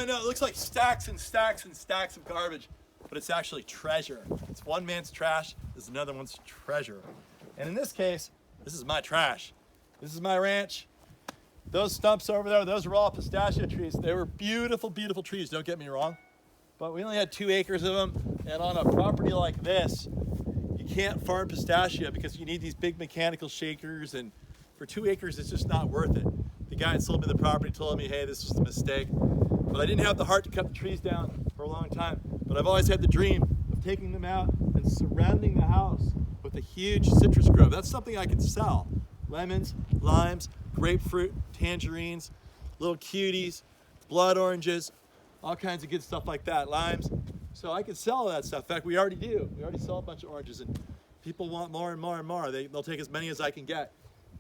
I know. It looks like stacks and stacks and stacks of garbage, but it's actually treasure. It's one man's trash, this is another one's treasure. And in this case, this is my trash. This is my ranch. Those stumps over there, those are all pistachio trees. They were beautiful, beautiful trees, don't get me wrong. But we only had 2 acres of them, and on a property like this, you can't farm pistachio because you need these big mechanical shakers, and for 2 acres, it's just not worth it. The guy that sold me the property told me, hey, this was a mistake. But I didn't have the heart to cut the trees down for a long time. But I've always had the dream of taking them out and surrounding the house with a huge citrus grove. That's something I can sell. Lemons, limes, grapefruit, tangerines, little cuties, blood oranges, all kinds of good stuff like that, limes. So I can sell that stuff. In fact, we already do. We already sell a bunch of oranges, and people want more and more and more. They'll take as many as I can get.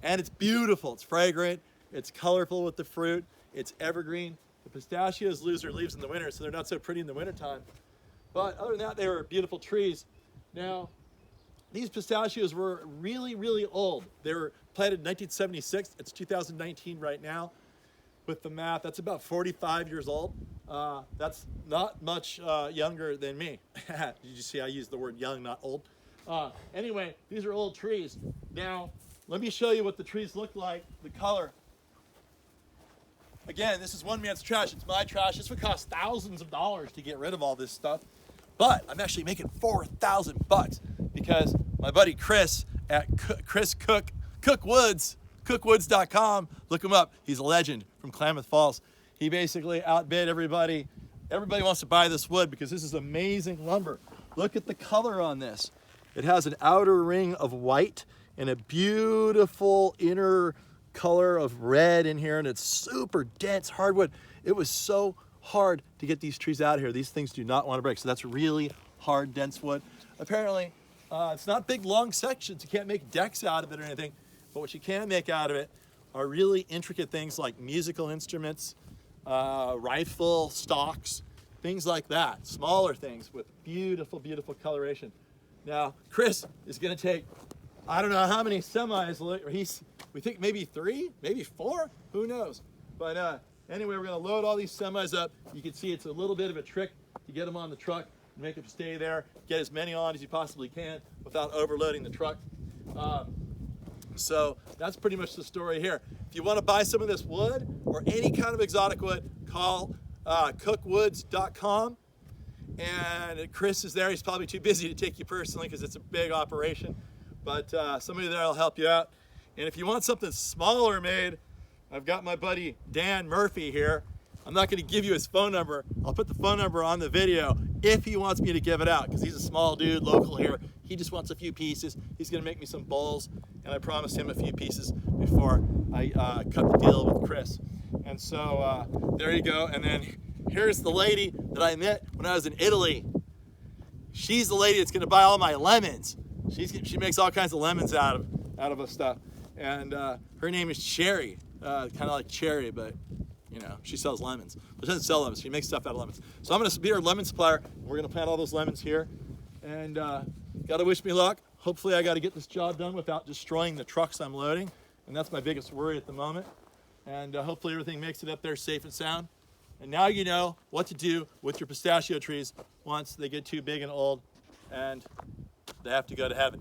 And it's beautiful, it's fragrant, it's colorful with the fruit, it's evergreen. The pistachios lose their leaves in the winter, so they're not so pretty in the wintertime. But other than that, they were beautiful trees. Now, these pistachios were really, really old. They were planted in 1976. It's 2019 right now. With the math, that's about 45 years old. That's not much younger than me. Did you see I used the word young, not old? Anyway, these are old trees. Now, let me show you what the trees look like, the color. Again, this is one man's trash. It's my trash. This would cost thousands of dollars to get rid of all this stuff. But I'm actually making $4,000 because my buddy Chris at Chris Cook Woods, cookwoods.com, look him up. He's a legend from Klamath Falls. He basically outbid everybody. Everybody wants to buy this wood because this is amazing lumber. Look at the color on this. It has an outer ring of white and a beautiful inner color of red in here, and it's super dense hardwood. It was so hard to get these trees out of here. These things do not want to break. So that's really hard, dense wood. Apparently, it's not big, long sections. You can't make decks out of it or anything. But what you can make out of it are really intricate things like musical instruments, rifle stocks, things like that. Smaller things with beautiful, beautiful coloration. Now, Chris is going to take, I don't know how many semis. We think maybe 3, maybe 4. Who knows? But anyway, we're going to load all these semis up. You can see it's a little bit of a trick to get them on the truck, make them stay there, get as many on as you possibly can without overloading the truck. So that's pretty much the story here. If you want to buy some of this wood or any kind of exotic wood, call cookwoods.com. And Chris is there. He's probably too busy to take you personally because it's a big operation. But somebody there will help you out. And if you want something smaller made, I've got my buddy Dan Murphy here. I'm not going to give you his phone number. I'll put the phone number on the video if he wants me to give it out because he's a small dude, local here. He just wants a few pieces. He's going to make me some bowls, and I promised him a few pieces before I cut the deal with Chris. And so there you go. And then here's the lady that I met when I was in Italy. She's the lady that's going to buy all my lemons. She makes all kinds of lemons out of us stuff. And her name is Cherry, kind of like cherry, but you know, she sells lemons. But she doesn't sell lemons, she makes stuff out of lemons. So I'm gonna be her lemon supplier. We're gonna plant all those lemons here. And gotta wish me luck. Hopefully I gotta get this job done without destroying the trucks I'm loading. And that's my biggest worry at the moment. And hopefully everything makes it up there safe and sound. And now you know what to do with your pistachio trees once they get too big and old and they have to go to heaven.